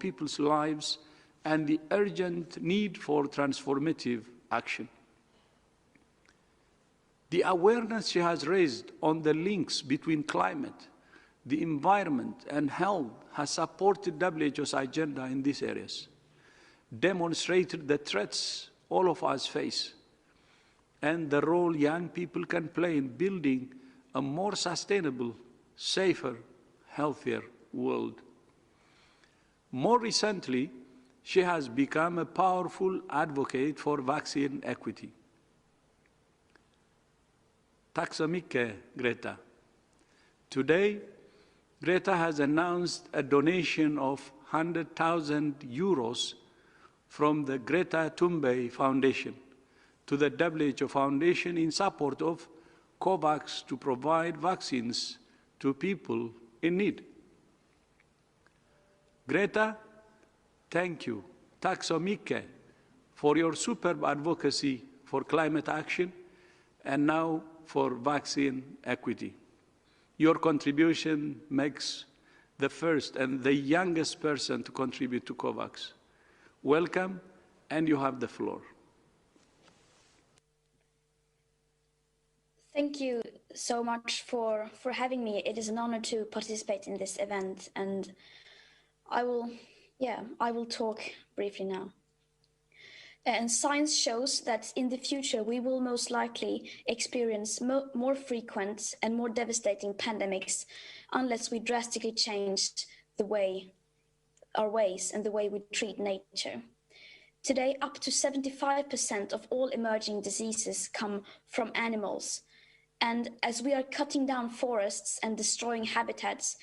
people's lives and the urgent need for transformative action. The awareness she has raised on the links between climate, the environment, and health has supported WHO's agenda in these areas, demonstrated the threats all of us face, and the role young people can play in building a more sustainable, safer, healthier world. More recently, she has become a powerful advocate for vaccine equity. Tack så mycket, Greta. Today, Greta has announced a donation of 100,000 euros from the Greta Thunberg Foundation to the WHO Foundation in support of COVAX to provide vaccines to people in need. Greta, thank you. Tack så mycket for your superb advocacy for climate action and now for vaccine equity. Your contribution makes the first and the youngest person to contribute to COVAX. Welcome, and you have the floor. Thank you so much for having me. It is an honor to participate in this event, and I will talk briefly now. And science shows that in the future we will most likely experience more frequent and more devastating pandemics unless we drastically change our ways and the way we treat nature. Today, up to 75% of all emerging diseases come from animals. And as we are cutting down forests and destroying habitats,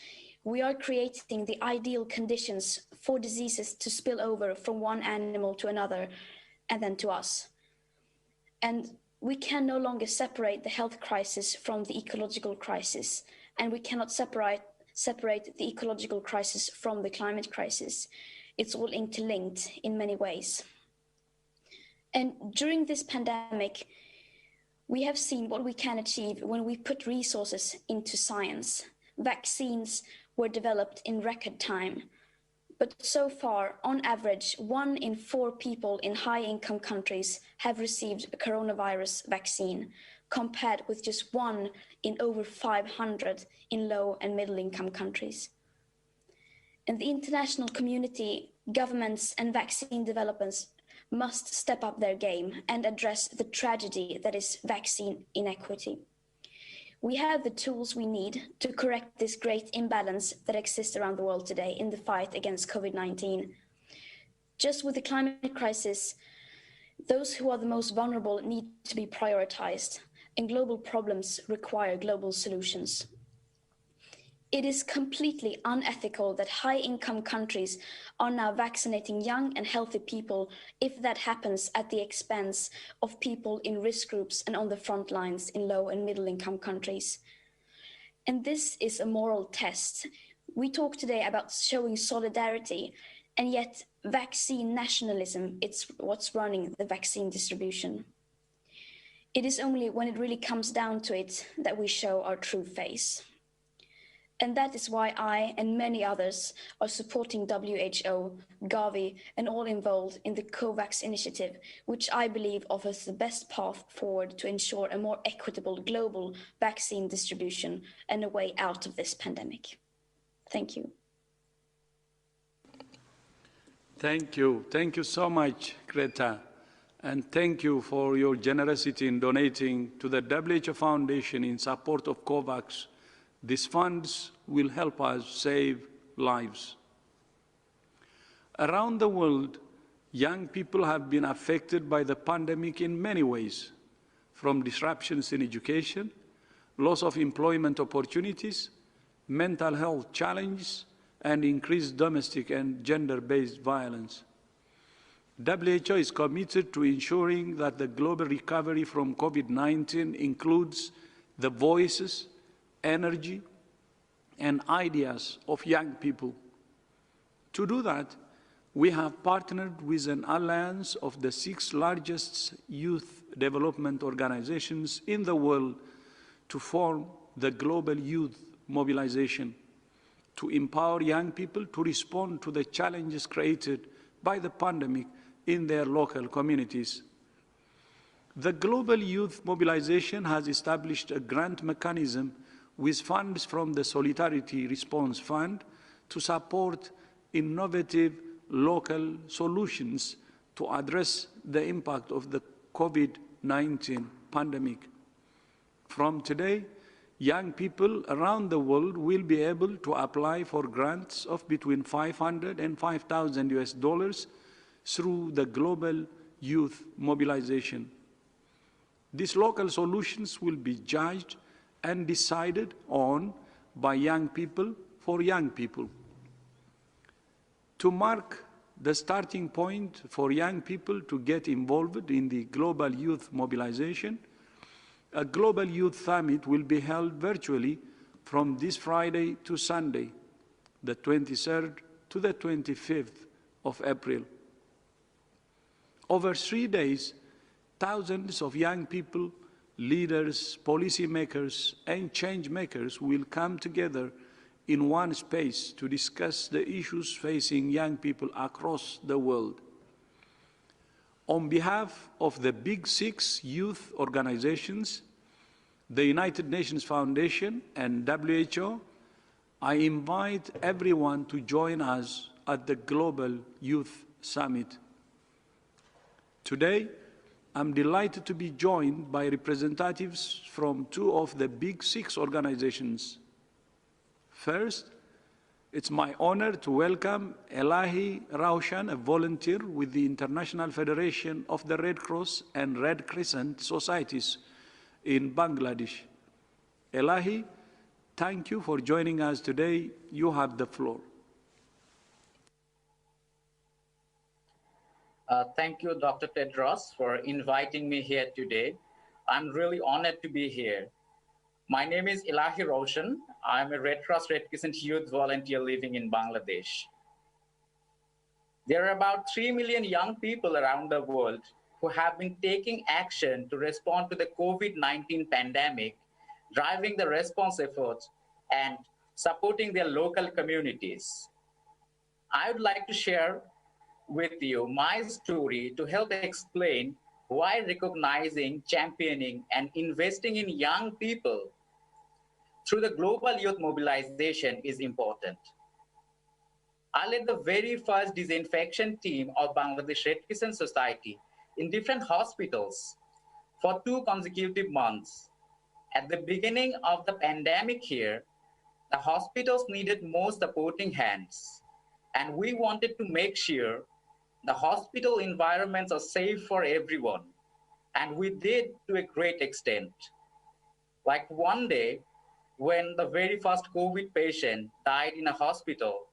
we are creating the ideal conditions for diseases to spill over from one animal to another and then to us. And we can no longer separate the health crisis from the ecological crisis, and we cannot separate the ecological crisis from the climate crisis. It's all interlinked in many ways. And during this pandemic, we have seen what we can achieve when we put resources into science. Vaccines were developed in record time. But so far, on average, 1 in 4 people in high-income countries have received a coronavirus vaccine, compared with just 1 in over 500 in low and middle-income countries. And the international community, governments, and vaccine developers must step up their game and address the tragedy that is vaccine inequity. We have the tools we need to correct this great imbalance that exists around the world today in the fight against COVID-19. Just with the climate crisis, those who are the most vulnerable need to be prioritized, and global problems require global solutions. It is completely unethical that high-income countries are now vaccinating young and healthy people if that happens at the expense of people in risk groups and on the front lines in low and middle-income countries. And this is a moral test. We talk today about showing solidarity, and yet vaccine nationalism, it's what's running the vaccine distribution. It is only when it really comes down to it that we show our true face. And that is why I and many others are supporting WHO, Gavi, and all involved in the COVAX initiative, which I believe offers the best path forward to ensure a more equitable global vaccine distribution and a way out of this pandemic. Thank you. Thank you. Thank you so much, Greta. And thank you for your generosity in donating to the WHO Foundation in support of COVAX. These funds will help us save lives. Around the world, young people have been affected by the pandemic in many ways, from disruptions in education, loss of employment opportunities, mental health challenges, and increased domestic and gender-based violence. WHO is committed to ensuring that the global recovery from COVID-19 includes the voices, energy, and ideas of young people. To do that, we have partnered with an alliance of the 6 largest youth development organizations in the world to form the Global Youth Mobilization, to empower young people to respond to the challenges created by the pandemic in their local communities. The Global Youth Mobilization has established a grant mechanism with funds from the Solidarity Response Fund to support innovative local solutions to address the impact of the COVID-19 pandemic. From today, young people around the world will be able to apply for grants of between $500 and $5,000 through the Global Youth Mobilization. These local solutions will be judged and decided on by young people for young people. To mark the starting point for young people to get involved in the Global Youth Mobilization, a Global Youth Summit will be held virtually from this Friday to Sunday, the 23rd to the 25th of April. Over 3 days, thousands of young people, leaders, policymakers, and change makers will come together in one space to discuss the issues facing young people across the world. On behalf of the Big Six youth organizations, the United Nations Foundation, and WHO, I invite everyone to join us at the Global Youth Summit. Today, I'm delighted to be joined by representatives from two of the Big Six organizations. First, it's my honor to welcome Elahi Raushan, a volunteer with the International Federation of the Red Cross and Red Crescent Societies in Bangladesh. Elahi, thank you for joining us today. You have the floor. Thank you, Dr. Tedros, for inviting me here today. I'm really honored to be here. My name is Elahi Roshan. I'm a Red Cross Red Crescent youth volunteer living in Bangladesh. There are about 3 million young people around the world who have been taking action to respond to the COVID-19 pandemic, driving the response efforts and supporting their local communities. I would like to share with you my story to help explain why recognizing, championing, and investing in young people through the global youth mobilization is important. I led the very first disinfection team of Bangladesh Red Crescent Society in different hospitals for 2 consecutive months. At the beginning of the pandemic here, the hospitals needed more supporting hands, and we wanted to make sure the hospital environments are safe for everyone, and we did to a great extent. Like one day, when the very first COVID patient died in a hospital,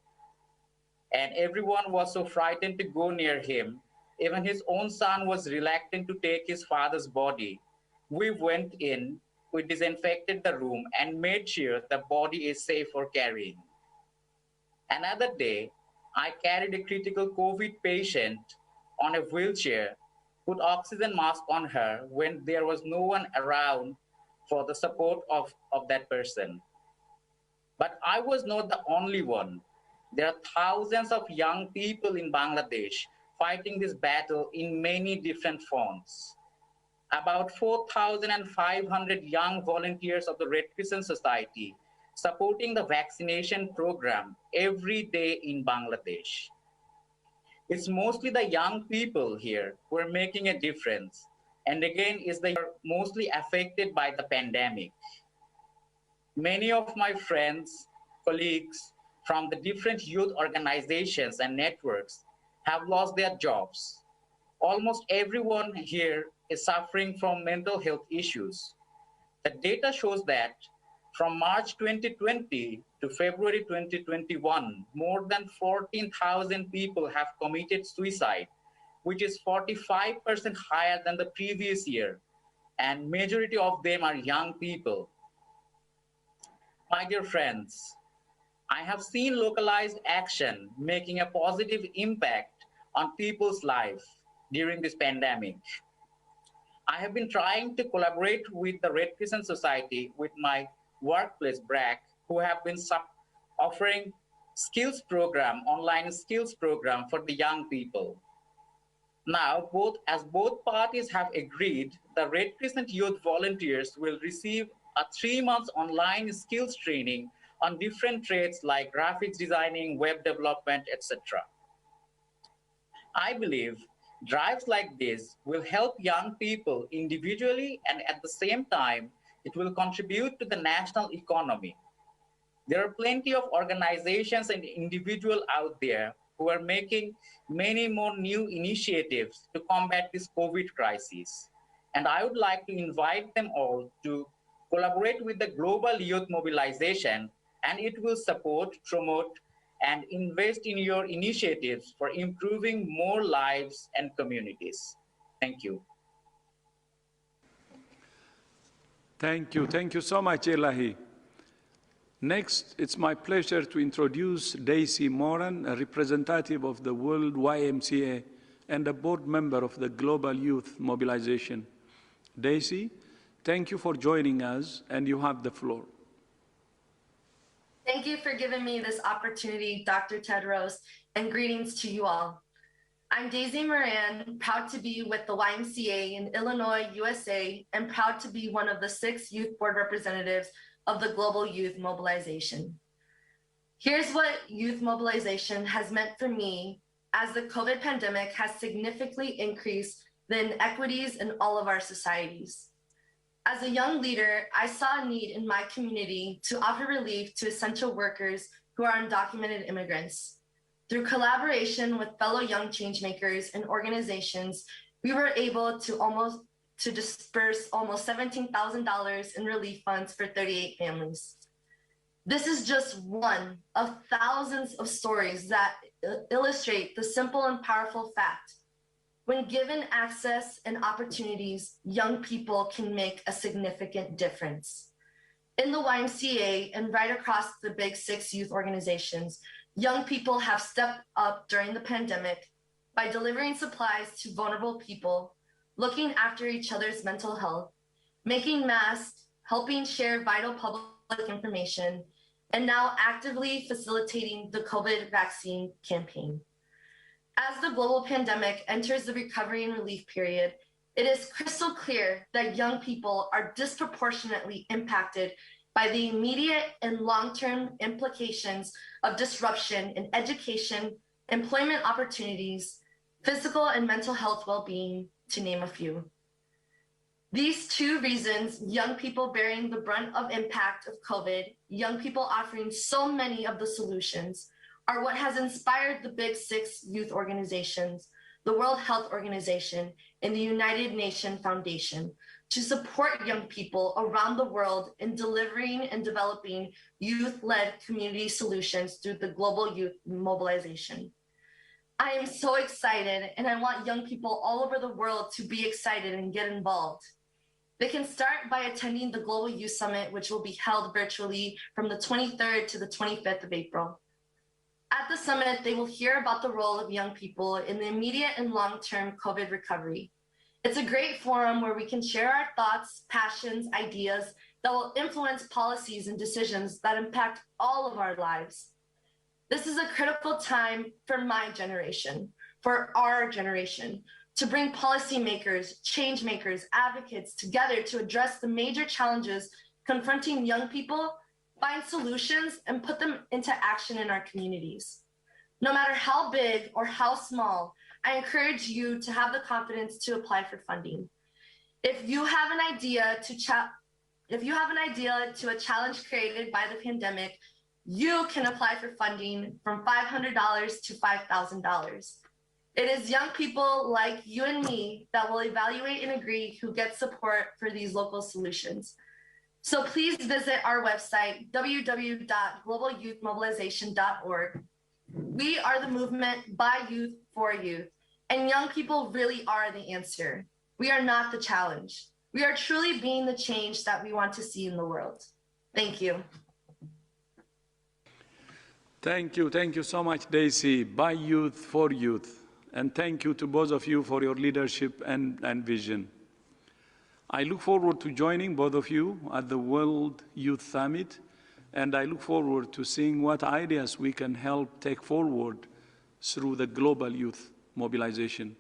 and everyone was so frightened to go near him, even his own son was reluctant to take his father's body. We went in, we disinfected the room, and made sure the body is safe for carrying. Another day, I carried a critical COVID patient on a wheelchair, put oxygen mask on her when there was no one around for the support of that person. But I was not the only one. There are thousands of young people in Bangladesh fighting this battle in many different fronts. About 4,500 young volunteers of the Red Crescent Society supporting the vaccination program every day in Bangladesh. It's mostly the young people here who are making a difference. And again, they are mostly affected by the pandemic. Many of my friends, colleagues from the different youth organizations and networks have lost their jobs. Almost everyone here is suffering from mental health issues. The data shows that from March 2020 to February 2021, more than 14,000 people have committed suicide, which is 45% higher than the previous year, and majority of them are young people. My dear friends, I have seen localized action making a positive impact on people's lives during this pandemic. I have been trying to collaborate with the Red Crescent Society with my workplace, BRAC, who have been offering skills program, online skills program for the young people. Now, as both parties have agreed, the Red Crescent Youth volunteers will receive a 3-month online skills training on different trades like graphics designing, web development, etc. I believe drives like this will help young people individually, and at the same time, it will contribute to the national economy. There are plenty of organizations and individuals out there who are making many more new initiatives to combat this COVID crisis. And I would like to invite them all to collaborate with the global youth mobilization, and it will support, promote, and invest in your initiatives for improving more lives and communities. Thank you. Thank you. Thank you so much, Elahi. Next, it's my pleasure to introduce Daisy Moran, a representative of the World YMCA and a board member of the Global Youth Mobilization. Daisy, thank you for joining us, and you have the floor. Thank you for giving me this opportunity, Dr. Tedros, and greetings to you all. I'm Daisy Moran, proud to be with the YMCA in Illinois, USA, and proud to be one of the 6 youth board representatives of the Global Youth Mobilization. Here's what youth mobilization has meant for me as the COVID pandemic has significantly increased the inequities in all of our societies. As a young leader, I saw a need in my community to offer relief to essential workers who are undocumented immigrants. Through collaboration with fellow young changemakers and organizations, we were able to disperse almost $17,000 in relief funds for 38 families. This is just one of thousands of stories that illustrate the simple and powerful fact. When given access and opportunities, young people can make a significant difference. In the YMCA and right across the big 6 youth organizations, young people have stepped up during the pandemic by delivering supplies to vulnerable people, looking after each other's mental health, making masks, helping share vital public information, and now actively facilitating the COVID vaccine campaign. As the global pandemic enters the recovery and relief period, it is crystal clear that young people are disproportionately impacted by the immediate and long-term implications of disruption in education, employment opportunities, physical and mental health well-being, to name a few. These 2 reasons, young people bearing the brunt of impact of COVID, young people offering so many of the solutions, are what has inspired the big 6 youth organizations, the World Health Organization, and the United Nations Foundation to support young people around the world in delivering and developing youth-led community solutions through the Global Youth Mobilization. I am so excited, and I want young people all over the world to be excited and get involved. They can start by attending the Global Youth Summit, which will be held virtually from the 23rd to the 25th of April. At the summit, they will hear about the role of young people in the immediate and long-term COVID recovery. It's a great forum where we can share our thoughts, passions, ideas that will influence policies and decisions that impact all of our lives. This is a critical time for my generation, for our generation, to bring policymakers, change makers, advocates together to address the major challenges confronting young people, find solutions, and put them into action in our communities. No matter how big or how small, I encourage you to have the confidence to apply for funding. If you have an idea to a challenge created by the pandemic, you can apply for funding from $500 to $5,000. It is young people like you and me that will evaluate and agree who gets support for these local solutions. So please visit our website, www.globalyouthmobilization.org. We are the movement by youth for youth, and young people really are the answer. We are not the challenge. We are truly being the change that we want to see in the world. Thank you. Thank you so much, Daisy, by youth for youth. And thank you to both of you for your leadership and vision. I look forward to joining both of you at the World Youth Summit And I look forward to seeing what ideas we can help take forward through the global youth mobilization.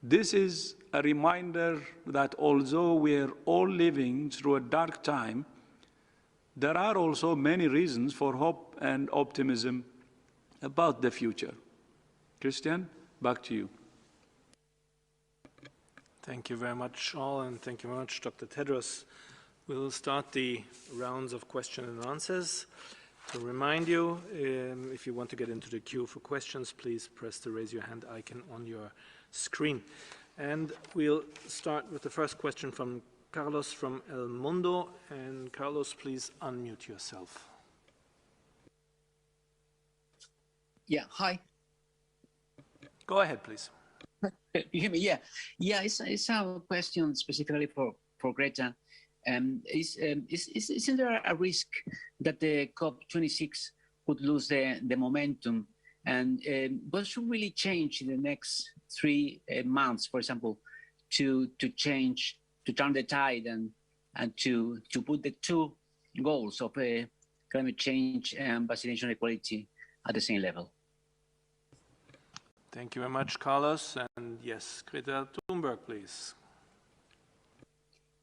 This is a reminder that although we're all living through a dark time, there are also many reasons for hope and optimism about the future. Christian, back to you. Thank you very much, all, and thank you very much, Dr. Tedros. We'll start the rounds of question and answers. To remind you, if you want to get into the queue for questions, please press the raise your hand icon on your screen. And we'll start with the first question from Carlos from El Mundo. And Carlos, please unmute yourself. Yeah, hi. Go ahead, please. You hear me? Yeah. It's a question specifically for Greta. Isn't there a risk that the COP26 could lose the momentum? And what should really change in the next 3 months, for example, to turn the tide and to put the two goals of climate change and vaccination equality at the same level? Thank you very much, Carlos. And yes, Greta Thunberg, please.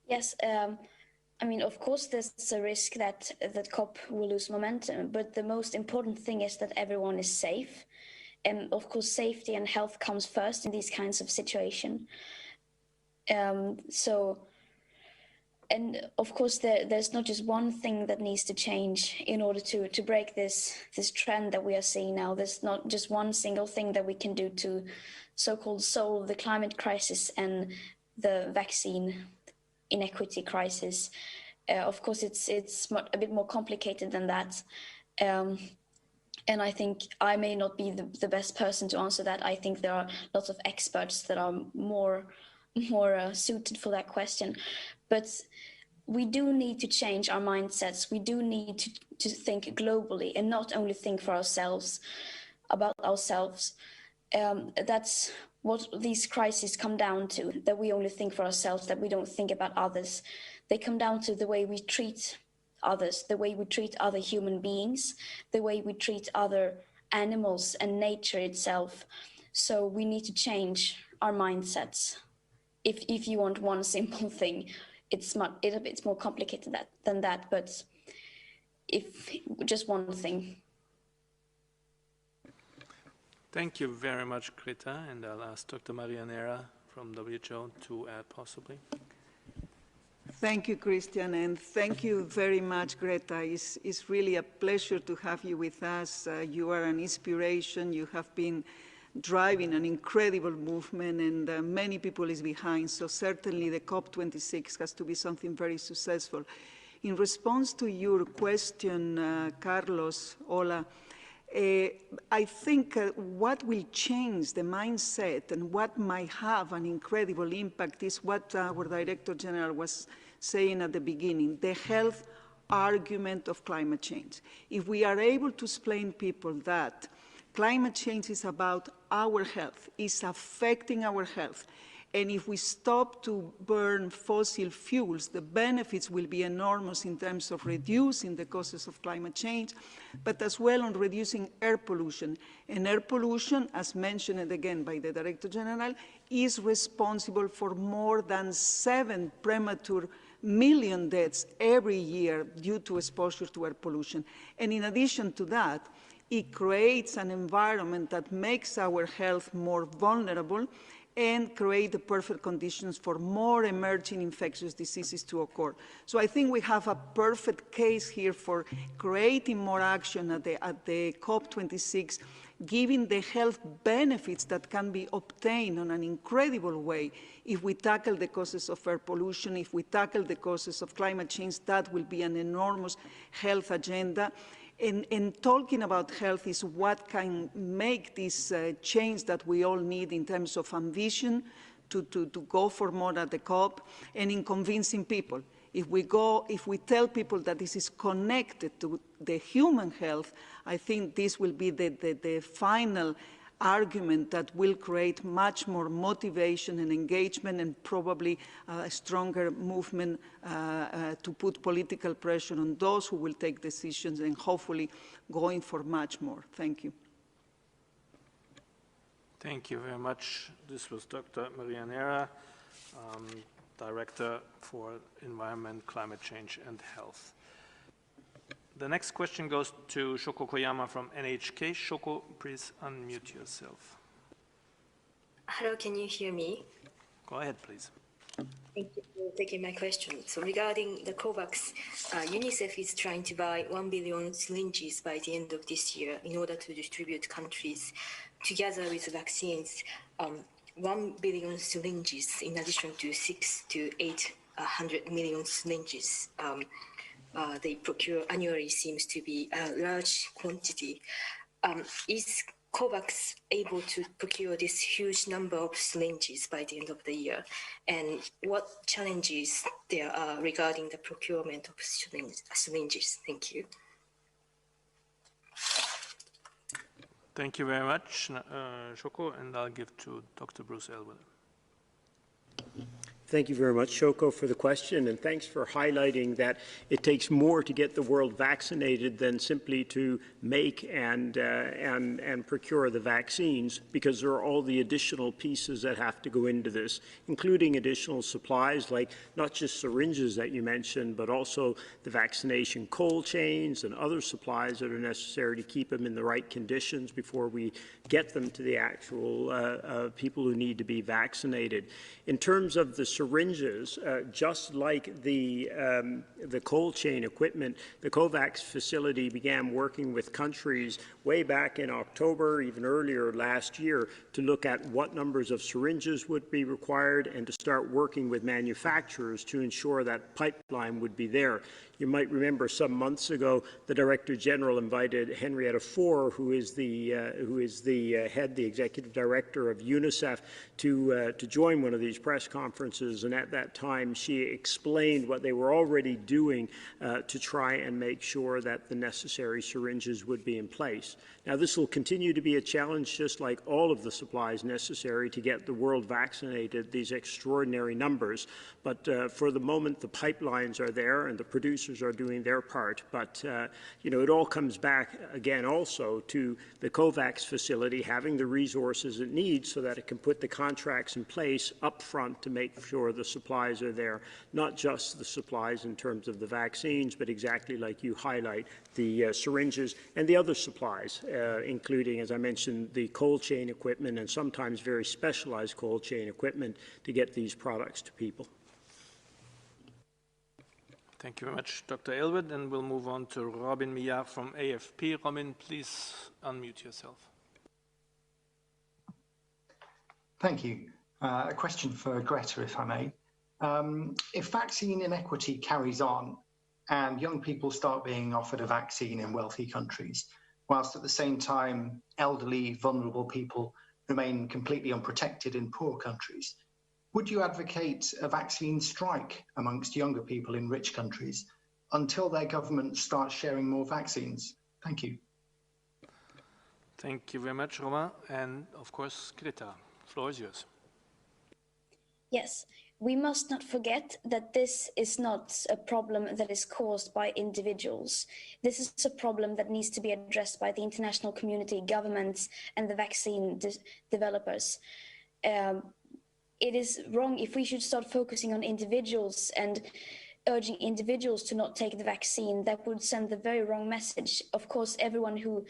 Yes, I mean, of course, there's a risk that COP will lose momentum, but the most important thing is that everyone is safe. And of course, safety and health comes first in these kinds of situations. And of course, there's not just one thing that needs to change in order to break this trend that we are seeing now. There's not just one single thing that we can do to so-called solve the climate crisis and the vaccine inequity crisis. Of course, it's a bit more complicated than that. And I think I may not be the best person to answer that. I think there are lots of experts that are more suited for that question. But we do need to change our mindsets. We do need to think globally and not only think for ourselves, about ourselves. That's what these crises come down to, that we only think for ourselves, that we don't think about others. They come down to the way we treat others, the way we treat other human beings, the way we treat other animals and nature itself. So we need to change our mindsets. If you want one simple thing, it's more complicated than that, but if just one thing. Thank you very much, Greta, and I'll ask Dr. Marianera from WHO to add possibly. Thank you, Christian, and thank you very much, Greta. It's really a pleasure to have you with us. You are an inspiration. You have been driving an incredible movement, and many people is behind. So certainly the COP26 has to be something very successful. In response to your question, Carlos, Ola, I think what will change the mindset and what might have an incredible impact is what our Director General was saying at the beginning, the health argument of climate change. If we are able to explain people that climate change is about our health, is affecting our health, and if we stop to burn fossil fuels, the benefits will be enormous in terms of reducing the causes of climate change, but as well on reducing air pollution. And air pollution, as mentioned again by the Director General, is responsible for more than 7 premature million deaths every year due to exposure to air pollution. And in addition to that, it creates an environment that makes our health more vulnerable and create the perfect conditions for more emerging infectious diseases to occur. So I think we have a perfect case here for creating more action at the COP26, giving the health benefits that can be obtained in an incredible way. If we tackle the causes of air pollution, if we tackle the causes of climate change, that will be an enormous health agenda. And talking about health is what can make this change that we all need in terms of ambition to go for more at the COP, and in convincing people. If we tell people that this is connected to the human health, I think this will be the final argument that will create much more motivation and engagement and probably a stronger movement to put political pressure on those who will take decisions and hopefully going for much more. Thank you. Thank you very much. This was Dr. Maria Nera, Director for Environment, Climate Change and Health. The next question goes to Shoko Koyama from NHK. Shoko, please unmute yourself. Hello, can you hear me? Go ahead, please. Thank you for taking my question. So regarding the COVAX, UNICEF is trying to buy 1 billion syringes by the end of this year in order to distribute countries together with vaccines. 1 billion syringes in addition to 600 to 800 million syringes they procure annually seems to be a large quantity. Is COVAX able to procure this huge number of syringes by the end of the year? And what challenges there are regarding the procurement of syringes? Thank you. Thank you very much, Shoko, and I'll give to Dr. Bruce Elwood. Thank you very much, Shoko, for the question, and thanks for highlighting that it takes more to get the world vaccinated than simply to make and procure the vaccines, because there are all the additional pieces that have to go into this, including additional supplies like not just syringes that you mentioned, but also the vaccination cold chains and other supplies that are necessary to keep them in the right conditions before we get them to the actual people who need to be vaccinated. In terms of the syringes, just like the cold chain equipment, the COVAX facility began working with countries way back in October, even earlier last year, to look at what numbers of syringes would be required and to start working with manufacturers to ensure that pipeline would be there. You might remember some months ago, the Director General invited Henrietta Fore, who is the Executive Director of UNICEF, to join one of these press conferences. And at that time, she explained what they were already doing to try and make sure that the necessary syringes would be in place. Now, this will continue to be a challenge, just like all of the supplies necessary to get the world vaccinated, these extraordinary numbers. But for the moment, the pipelines are there and the producers are doing their part. But, you know, it all comes back again also to the COVAX facility having the resources it needs so that it can put the contracts in place up front to make sure the supplies are there, not just the supplies in terms of the vaccines, but exactly like you highlight, the syringes and the other supplies, including, as I mentioned, the cold chain equipment and sometimes very specialized cold chain equipment to get these products to people. Thank you very much, Dr. Elwood, and we'll move on to Robin Millard from AFP. Robin, please unmute yourself. Thank you. A question for Greta, if I may. If vaccine inequity carries on and young people start being offered a vaccine in wealthy countries, whilst at the same time elderly, vulnerable people remain completely unprotected in poor countries, would you advocate a vaccine strike amongst younger people in rich countries until their government starts sharing more vaccines? Thank you. Thank you very much, Roma. And of course, Greta, the floor is yours. Yes, we must not forget that this is not a problem that is caused by individuals. This is a problem that needs to be addressed by the international community, governments, and the vaccine developers. It is wrong if we should start focusing on individuals and urging individuals to not take the vaccine. That would send the very wrong message. Of course, everyone who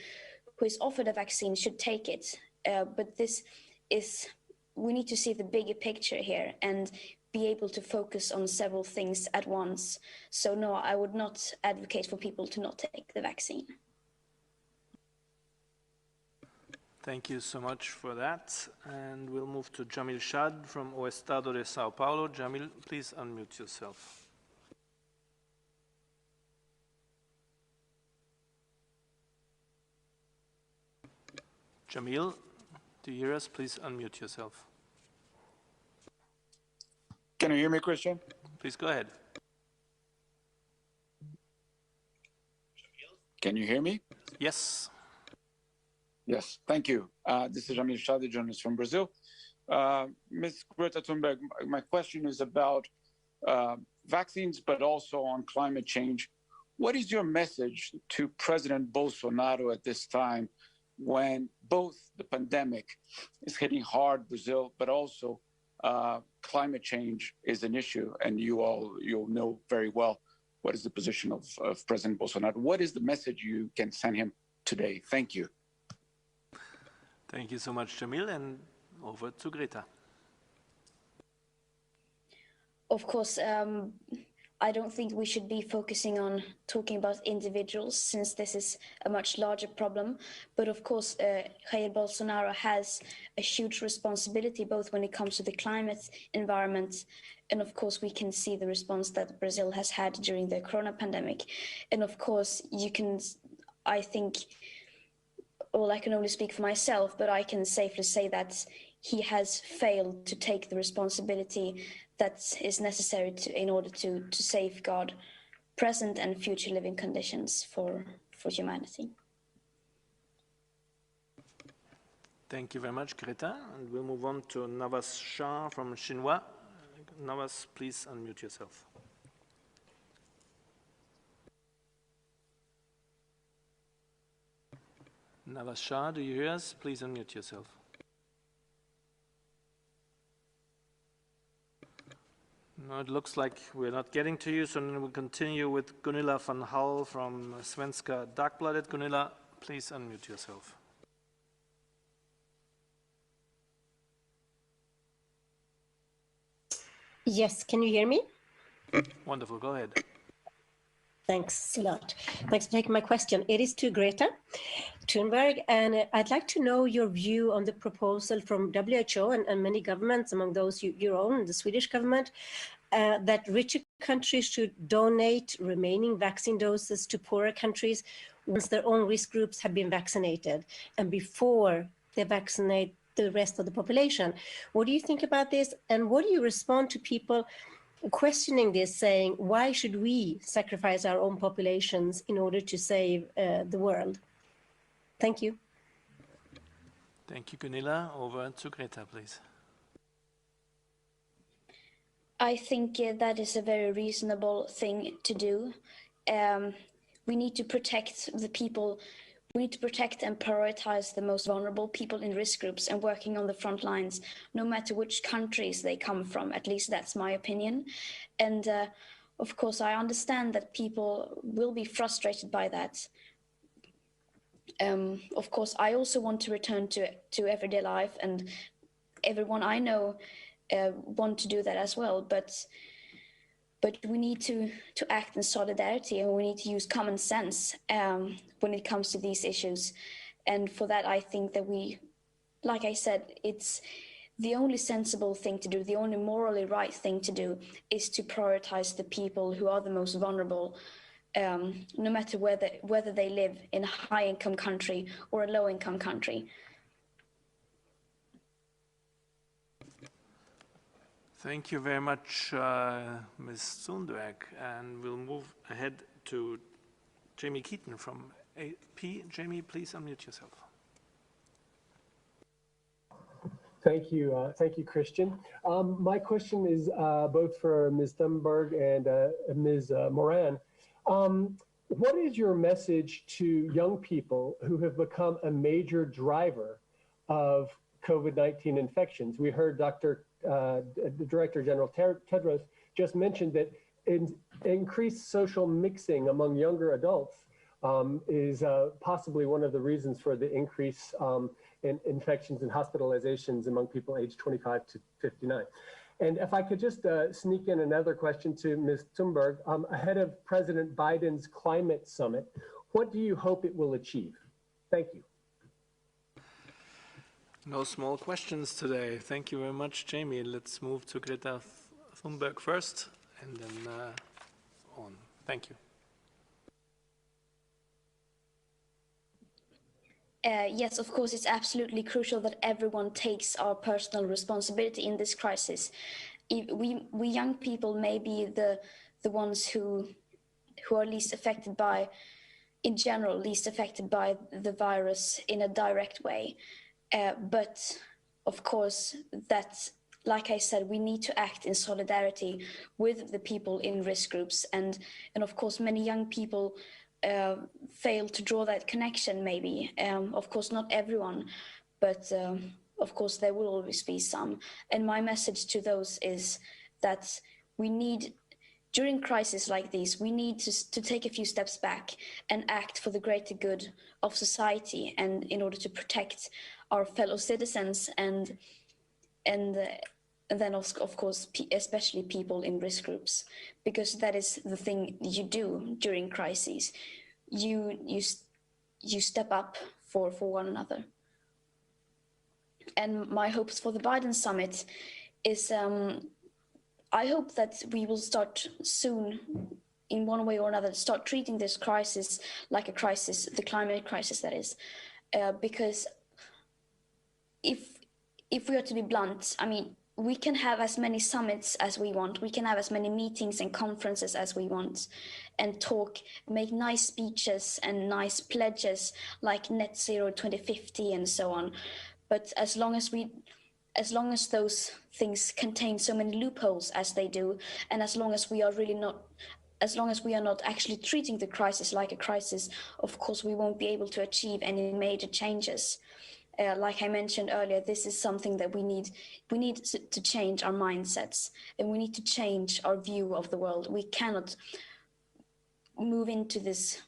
is offered a vaccine should take it. But this is, we need to see the bigger picture here and be able to focus on several things at once. So no, I would not advocate for people to not take the vaccine. Thank you so much for that. And we'll move to Jamil Shad from O Estado de Sao Paulo. Jamil, please unmute yourself. Jamil, do you hear us? Please unmute yourself. Can you hear me, Christian? Please go ahead. Can you hear me? Yes. Yes, thank you. This is Jamil Shadi, journalist from Brazil. Ms. Greta Thunberg, my question is about vaccines, but also on climate change. What is your message to President Bolsonaro at this time when both the pandemic is hitting hard Brazil, but also climate change is an issue, and you'll know very well what is the position of President Bolsonaro. What is the message you can send him today? Thank you. Thank you so much, Jamil, and over to Greta. Of course, I don't think we should be focusing on talking about individuals, since this is a much larger problem. But of course, Jair Bolsonaro has a huge responsibility, both when it comes to the climate environment, and of course, we can see the response that Brazil has had during the corona pandemic. And of course, I think, well, I can only speak for myself, but I can safely say that he has failed to take the responsibility that is necessary in order to safeguard present and future living conditions for humanity. Thank you very much, Greta. And we'll move on to Navas Shah from Xinhua. Navas, please unmute yourself. Navas Shah, do you hear us? Please unmute yourself. No, it looks like we're not getting to you, so then we'll continue with Gunilla van Hall from Svenska Dagbladet. Gunilla, please unmute yourself. Yes, can you hear me? Wonderful, go ahead. Thanks a lot. Thanks for taking my question. It is to Greta Thunberg, and I'd like to know your view on the proposal from WHO and many governments, among those your own, the Swedish government, that richer countries should donate remaining vaccine doses to poorer countries once their own risk groups have been vaccinated and before they vaccinate the rest of the population. What do you think about this, and what do you respond to people questioning this, saying, why should we sacrifice our own populations in order to save the world? Thank you. Thank you, Gunilla. Over to Greta, please. I think that is a very reasonable thing to do. We need to protect the people. We need to protect and prioritize the most vulnerable people in risk groups and working on the front lines, no matter which countries they come from. At least that's my opinion. And of course, I understand that people will be frustrated by that. Of course, I also want to return to everyday life, and everyone I know want to do that as well. But we need to act in solidarity, and we need to use common sense when it comes to these issues. And for that, I think that like I said, it's the only sensible thing to do, the only morally right thing to do is to prioritize the people who are the most vulnerable, no matter whether they live in a high-income country or a low-income country. Thank you very much, Ms. Thunberg. And we'll move ahead to Jamie Keaton from AP. Jamie, please unmute yourself. Thank you, Christian. My question is both for Ms. Thunberg and Ms. Moran. What is your message to young people who have become a major driver of COVID-19 infections? We heard the Director General Tedros just mentioned that increased social mixing among younger adults is possibly one of the reasons for the increase in infections and hospitalizations among people aged 25 to 59. And if I could just sneak in another question to Ms. Thunberg, ahead of President Biden's climate summit, what do you hope it will achieve? Thank you. No small questions today. Thank you very much, Jamie. Let's move to Greta Thunberg first, and then on. Thank you. Yes, of course, it's absolutely crucial that everyone takes our personal responsibility in this crisis. We young people may be the ones who are least affected by in general, least affected by the virus in a direct way. But of course, that, like I said, we need to act in solidarity with the people in risk groups. And of course, many young people fail to draw that connection, maybe. Of course, not everyone, but of course, there will always be some. And my message to those is that we need, during crises like these, we need to take a few steps back and act for the greater good of society, and in order to protect our fellow citizens and then of course especially people in risk groups, because that is the thing you do during crises. You step up for one another. And my hopes for the Biden summit is I hope that we will start soon, in one way or another, start treating this crisis like a crisis, the climate crisis that is, because if we are to be blunt, I mean, we can have as many summits as we want, we can have as many meetings and conferences as we want, and talk, make nice speeches and nice pledges like net zero 2050 and so on. But as long as those things contain so many loopholes as they do, and as long as we are not actually treating the crisis like a crisis, of course we won't be able to achieve any major changes. Like I mentioned earlier, this is something that we need to change our mindsets, and we need to change our view of the world. We cannot move into this,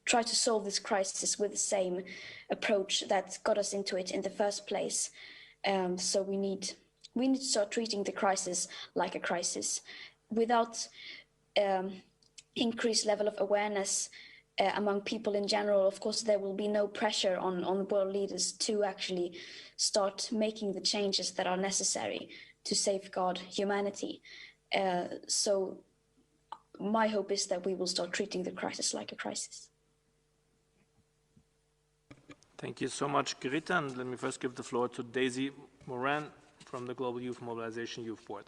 try to solve this crisis with the same approach that got us into it in the first place. So we need to start treating the crisis like a crisis. Without increased level of awareness among people in general, of course, there will be no pressure on world leaders to actually start making the changes that are necessary to safeguard humanity. So my hope is that we will start treating the crisis like a crisis. Thank you so much, Greta. And let me first give the floor to Daisy Moran from the Global Youth Mobilization Youth Board.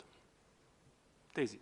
Daisy.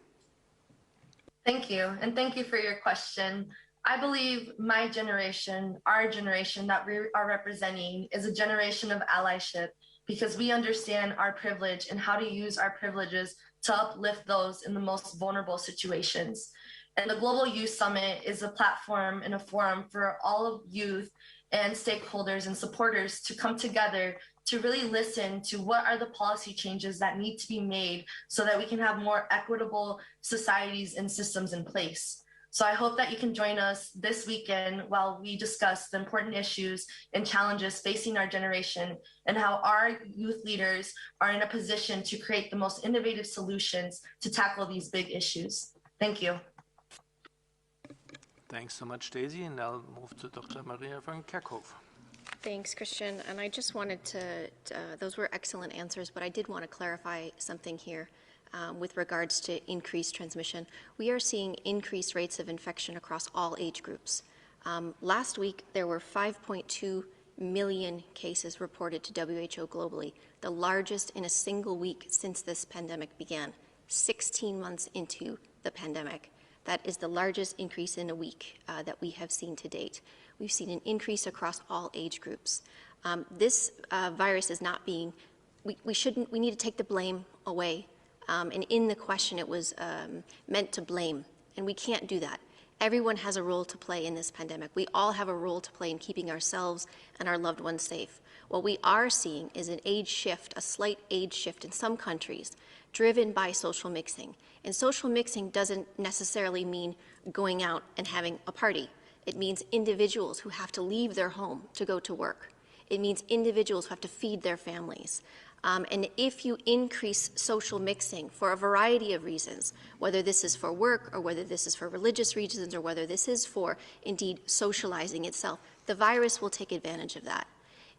Thank you, and thank you for your question. I believe my generation, our generation that we are representing, is a generation of allyship, because we understand our privilege and how to use our privileges to uplift those in the most vulnerable situations. And the Global Youth Summit is a platform and a forum for all of youth and stakeholders and supporters to come together to really listen to what are the policy changes that need to be made so that we can have more equitable societies and systems in place. So I hope that you can join us this weekend while we discuss the important issues and challenges facing our generation, and how our youth leaders are in a position to create the most innovative solutions to tackle these big issues. Thank you. Thanks so much, Daisy. And I'll move to Dr. Maria van Kerkhoff. Thanks, Christian. And I just wanted to those were excellent answers, but I did want to clarify something here. With regards to increased transmission. We are seeing increased rates of infection across all age groups. Last week, there were 5.2 million cases reported to WHO globally, the largest in a single week since this pandemic began, 16 months into the pandemic. That is the largest increase in a week that we have seen to date. We've seen an increase across all age groups. This virus is not being, we need to take the blame away. And in the question, it was meant to blame, and we can't do that. Everyone has a role to play in this pandemic. We all have a role to play in keeping ourselves and our loved ones safe. What we are seeing is an age shift, a slight age shift in some countries, driven by social mixing. And social mixing doesn't necessarily mean going out and having a party. It means individuals who have to leave their home to go to work. It means individuals who have to feed their families. And if you increase social mixing for a variety of reasons, whether this is for work or whether this is for religious reasons or whether this is for, indeed, socializing itself, the virus will take advantage of that.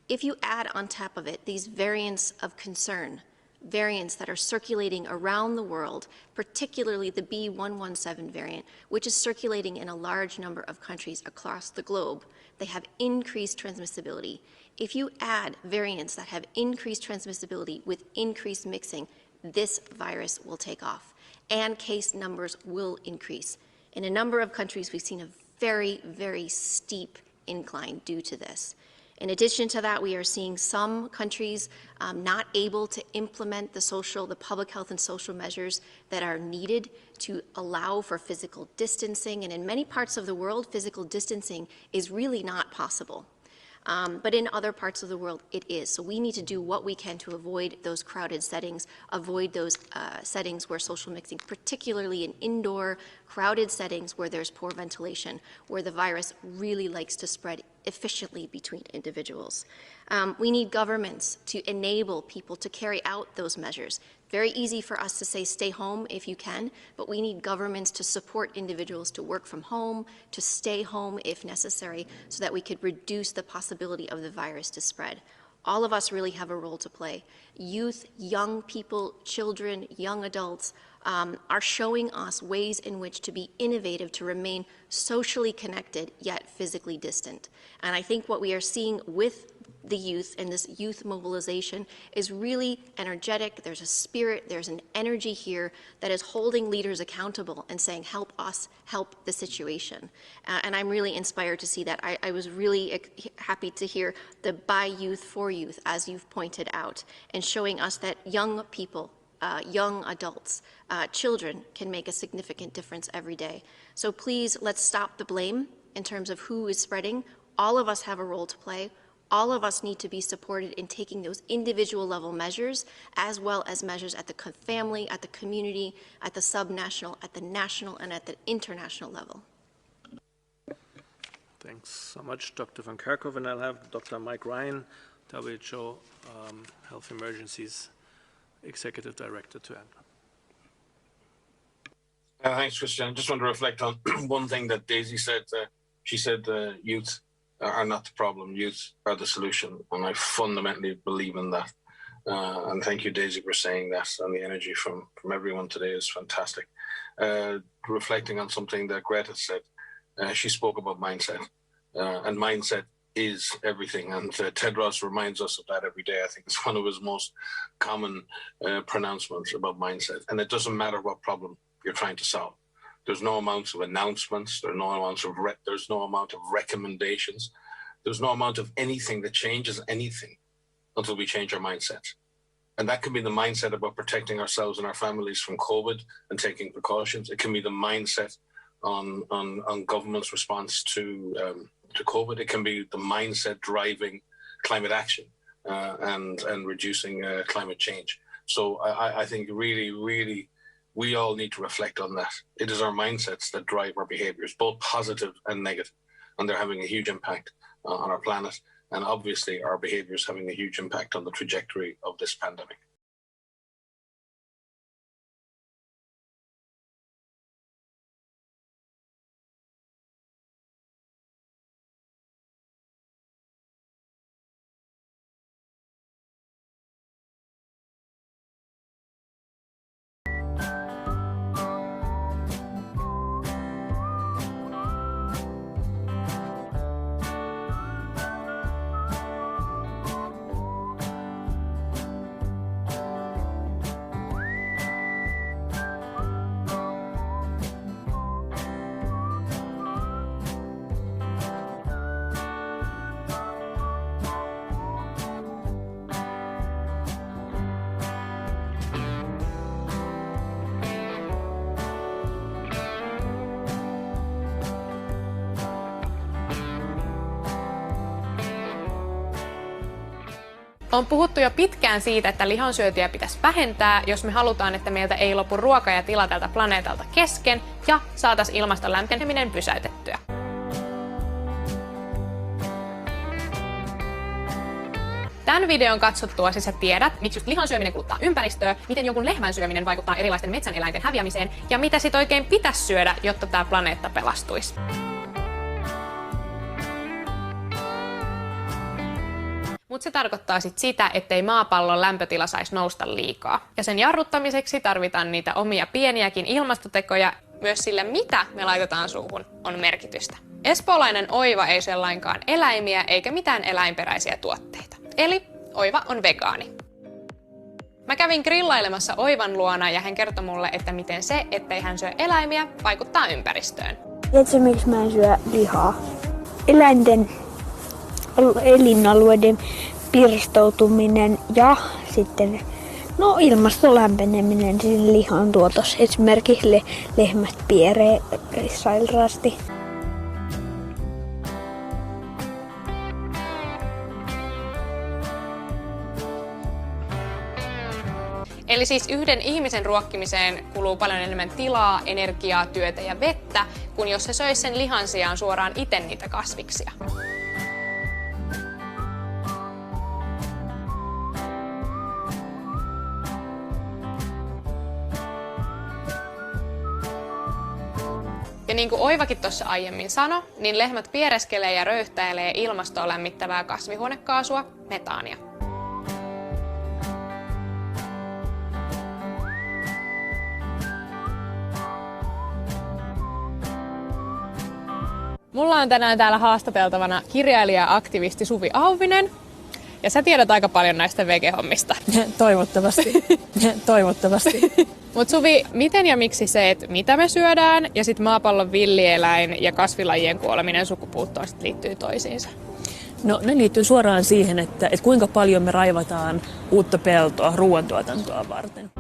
If you add on top of it these variants of concern, variants that are circulating around the world, particularly the B.1.1.7 variant, which is circulating in a large number of countries across the globe, they have increased transmissibility. If you add variants that have increased transmissibility with increased mixing, this virus will take off, and case numbers will increase. In a number of countries, we've seen a very, very steep incline due to this. In addition to that, we are seeing some countries not able to implement the public health and social measures that are needed to allow for physical distancing. And in many parts of the world, physical distancing is really not possible. But in other parts of the world, it is. So we need to do what we can to avoid those crowded settings, avoid those settings where social mixing, particularly in indoor, crowded settings where there's poor ventilation, where the virus really likes to spread efficiently between individuals. We need governments to enable people to carry out those measures. Very easy for us to say stay home if you can, but we need governments to support individuals to work from home, to stay home if necessary, so that we could reduce the possibility of the virus to spread. All of us really have a role to play. Youth, young people, children, young adults are showing us ways in which to be innovative, to remain socially connected, yet physically distant. And I think what we are seeing with the youth and this youth mobilization is really energetic. There's a spirit, there's an energy here that is holding leaders accountable and saying, help us, help the situation. And I'm really inspired to see that. I was really happy to hear the by youth for youth, as you've pointed out, and showing us that young people, young adults, children can make a significant difference every day. So please, let's stop the blame in terms of who is spreading. All of us have a role to play. All of us need to be supported in taking those individual level measures, as well as measures at the family, at the community, at the subnational, at the national, and at the international level. Thanks so much, Dr. Van Kerkhove, and I'll have Dr. Mike Ryan, WHO Health Emergencies Executive Director, to add. Thanks, Christian. I just want to reflect on one thing that Daisy said. She said youth are not the problem, youth are the solution, and I fundamentally believe in that. And thank you, Daisy, for saying that, and the energy from everyone today is fantastic. Reflecting on something that Greta said, she spoke about mindset, and mindset is everything, and Tedros reminds us of that every day. I think it's one of his most common pronouncements about mindset, and it doesn't matter what problem you're trying to solve. There's no amounts of announcements. There's no amounts of there's no amount of recommendations. There's no amount of anything that changes anything until we change our mindset. And that can be the mindset about protecting ourselves and our families from COVID and taking precautions. It can be the mindset on government's response to COVID. It can be the mindset driving climate action and reducing climate change. So I think really, we all need to reflect on that. It is our mindsets that drive our behaviors, both positive and negative, and they're having a huge impact on our planet. And obviously our behaviors having a huge impact on the trajectory of this pandemic. On puhuttu jo pitkään siitä, että lihansyöntiä pitäisi vähentää, jos me halutaan, että meiltä ei lopu ruoka ja tila tältä planeetalta kesken ja saataisiin ilmaston lämpeneminen pysäytettyä. Tämän videon katsottuasi sä tiedät, miksi just lihan syöminen kuluttaa ympäristöä, miten jonkun lehmän syöminen vaikuttaa erilaisten metsäneläinten häviämiseen ja mitä sit oikein pitäisi syödä, jotta tää planeetta pelastuisi. Mutta se tarkoittaa sit sitä, ettei maapallon lämpötila saisi nousta liikaa. Ja sen jarruttamiseksi tarvitaan niitä omia pieniäkin ilmastotekoja. Myös sille, mitä me laitetaan suuhun, on merkitystä. Espoolainen Oiva ei syö lainkaan eläimiä eikä mitään eläinperäisiä tuotteita. Eli Oiva on vegaani. Mä kävin grillailemassa Oivan luona ja hän kertoi mulle, että miten se, ettei hän syö eläimiä, vaikuttaa ympäristöön. Tiedätkö, miksi mä en syö lihaa? Eläinten elinalueiden pirstoutuminen ja sitten ilmaston lämpeneminen sen lihan tuotos. Esimerkiksi lehmät pieree sairaasti. Eli siis yhden ihmisen ruokkimiseen kuluu paljon enemmän tilaa, energiaa, työtä ja vettä, kuin jos se söisi sen lihan sijaan suoraan itse niitä kasviksia. Ja niin kuin Oivakin tuossa aiemmin sanoi, niin lehmät piereskelee ja röyhtäilee ilmastoa lämmittävää kasvihuonekaasua, metaania. Mulla on tänään täällä haastateltavana kirjailija-aktivisti Suvi Auvinen. Ja sä tiedät aika paljon näistä vegehommista. Toivottavasti. Toivottavasti. Mut Suvi, miten ja miksi se, että mitä me syödään ja sit maapallon villieläin ja kasvilajien kuoleminen sukupuuttoon sit liittyy toisiinsa? No ne liittyy suoraan siihen, että kuinka paljon me raivataan uutta peltoa ruoantuotantoa varten.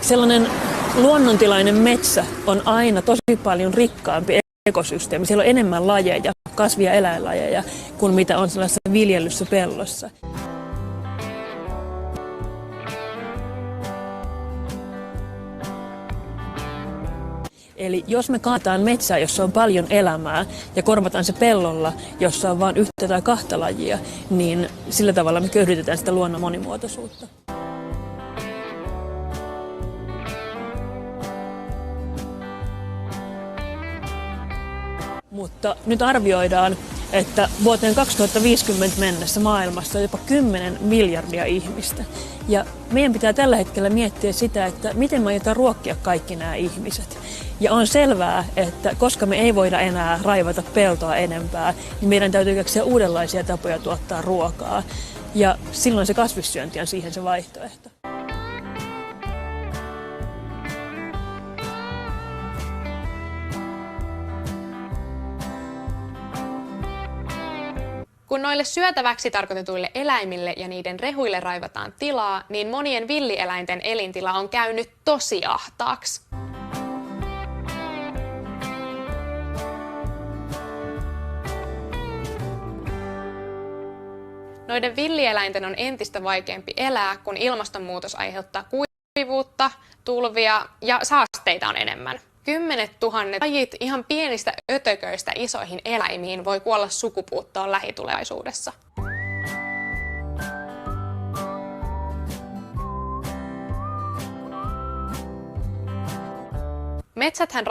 Sellainen luonnontilainen metsä on aina tosi paljon rikkaampi ekosysteemi. Siellä on enemmän lajeja, kasvi- ja eläinlajeja, kuin mitä on sellaisessa viljellyssä pellossa. Eli jos me kaataan metsää, jossa on paljon elämää, ja korvataan se pellolla, jossa on vain yhtä tai kahta lajia, niin sillä tavalla me köyhdytetään sitä luonnon monimuotoisuutta. Mutta nyt arvioidaan, että vuoteen 2050 mennessä maailmassa on jopa 10 miljardia ihmistä. Ja meidän pitää tällä hetkellä miettiä sitä, että miten me aiotaan ruokkia kaikki nämä ihmiset. Ja on selvää, että koska me ei voida enää raivata peltoa enempää, niin meidän täytyy keksiä uudenlaisia tapoja tuottaa ruokaa. Ja silloin se kasvissyönti on siihen se vaihtoehto. Kun noille syötäväksi tarkoitetuille eläimille ja niiden rehuille raivataan tilaa, niin monien villieläinten elintila on käynyt tosi ahtaaksi. Noiden villieläinten on entistä vaikeampi elää, kun ilmastonmuutos aiheuttaa kuivuutta, tulvia ja saasteita on enemmän. 10 000 lajit ihan pienistä ötököistä isoihin eläimiin voi kuolla sukupuuttoon lähitulevaisuudessa. Metsäthän